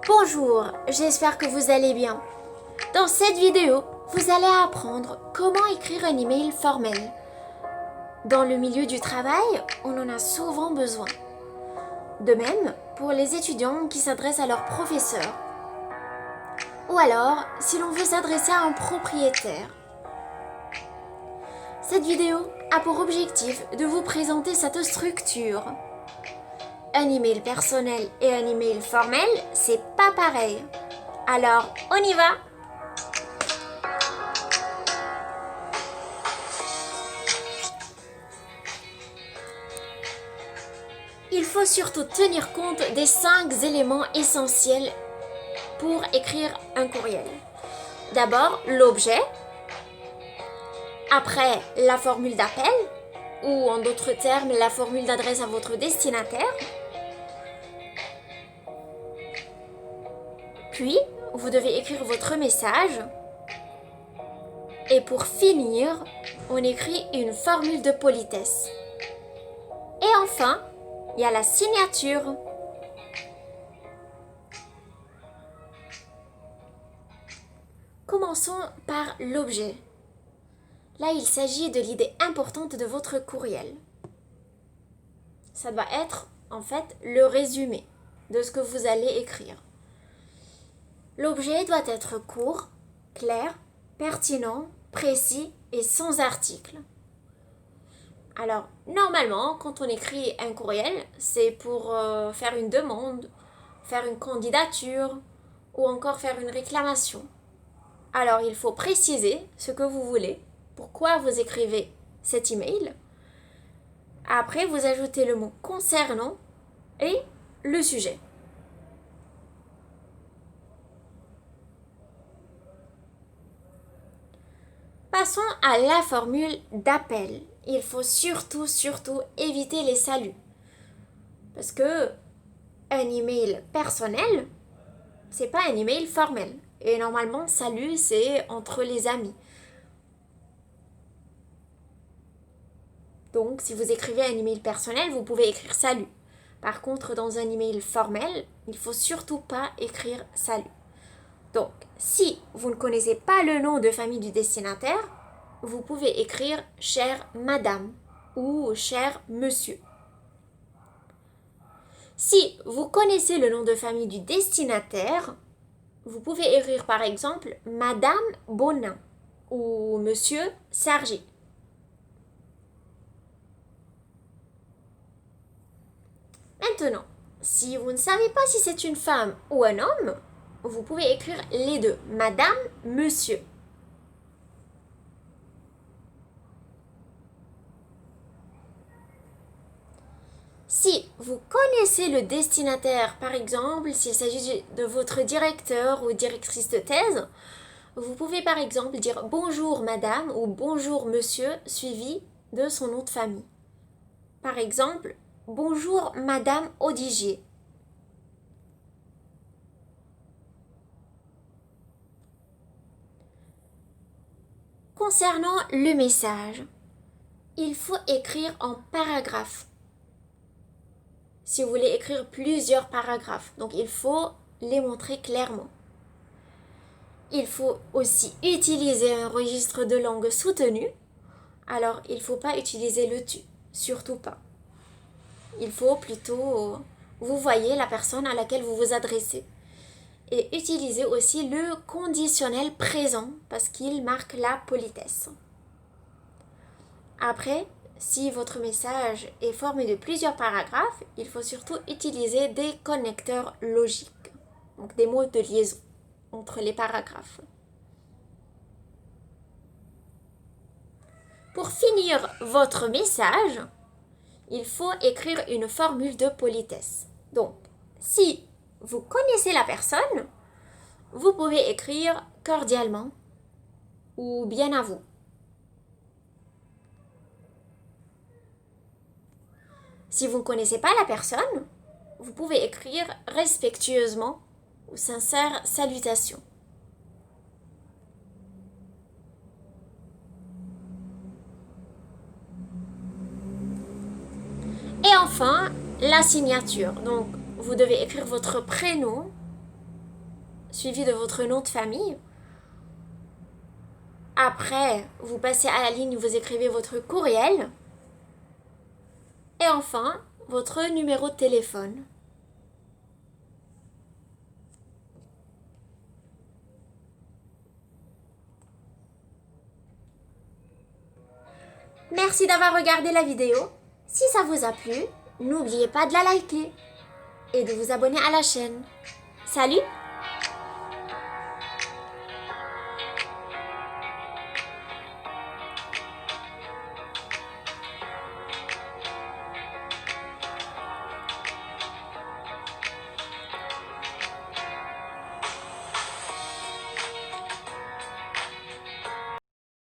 Bonjour, j'espère que vous allez bien. Dans cette vidéo, vous allez apprendre comment écrire un email formel. Dans le milieu du travail, on en a souvent besoin. De même, pour les étudiants qui s'adressent à leurs professeurs. Ou alors, si l'on veut s'adresser à un propriétaire. Cette vidéo a pour objectif de vous présenter cette structure. Un email personnel et un email formel, c'est pas pareil. Alors, on y va! Il faut surtout tenir compte des 5 éléments essentiels pour écrire un courriel. D'abord, l'objet, après la formule d'appel, ou en d'autres termes, la formule d'adresse à votre destinataire. Puis, vous devez écrire votre message. Et pour finir, on écrit une formule de politesse. Et enfin, il y a la signature. Commençons par l'objet. Là, il s'agit de l'idée importante de votre courriel. Ça doit être, en fait, le résumé de ce que vous allez écrire. L'objet doit être court, clair, pertinent, précis et sans article. Alors, normalement, quand on écrit un courriel, c'est pour faire une demande, faire une candidature ou encore faire une réclamation. Alors, il faut préciser ce que vous voulez, pourquoi vous écrivez cet email. Après, vous ajoutez le mot concernant et le sujet. Passons à la formule d'appel. Il faut surtout éviter les saluts. Parce que un email personnel, c'est pas un email formel. Et normalement, salut, c'est entre les amis. Donc, si vous écrivez un email personnel, vous pouvez écrire salut. Par contre, dans un email formel, il faut surtout pas écrire salut. Donc, si vous ne connaissez pas le nom de famille du destinataire, vous pouvez écrire chère madame ou cher monsieur. Si vous connaissez le nom de famille du destinataire, vous pouvez écrire par exemple madame Bonin ou monsieur Sergi. Maintenant, si vous ne savez pas si c'est une femme ou un homme, vous pouvez écrire les deux, madame, monsieur. Si vous connaissez le destinataire, par exemple, s'il s'agit de votre directeur ou directrice de thèse, vous pouvez par exemple dire bonjour madame ou bonjour monsieur suivi de son nom de famille. Par exemple, bonjour madame Odigier. Concernant le message, il faut écrire en paragraphes. Si vous voulez écrire plusieurs paragraphes, donc il faut les montrer clairement. Il faut aussi utiliser un registre de langue soutenu. Alors, il ne faut pas utiliser le tu, surtout pas. Il faut plutôt, vous voyez la personne à laquelle vous vous adressez. Et utilisez aussi le conditionnel présent parce qu'il marque la politesse. Après, si votre message est formé de plusieurs paragraphes, il faut surtout utiliser des connecteurs logiques, donc des mots de liaison entre les paragraphes. Pour finir votre message, il faut écrire une formule de politesse. Donc, si vous connaissez la personne, vous pouvez écrire cordialement ou bien à vous. Si vous ne connaissez pas la personne, vous pouvez écrire respectueusement ou sincère salutation. Et enfin, la signature. Donc, vous devez écrire votre prénom suivi de votre nom de famille. Après, vous passez à la ligne où vous écrivez votre courriel. Et enfin, votre numéro de téléphone. Merci d'avoir regardé la vidéo. Si ça vous a plu, n'oubliez pas de la liker et de vous abonner à la chaîne. Salut!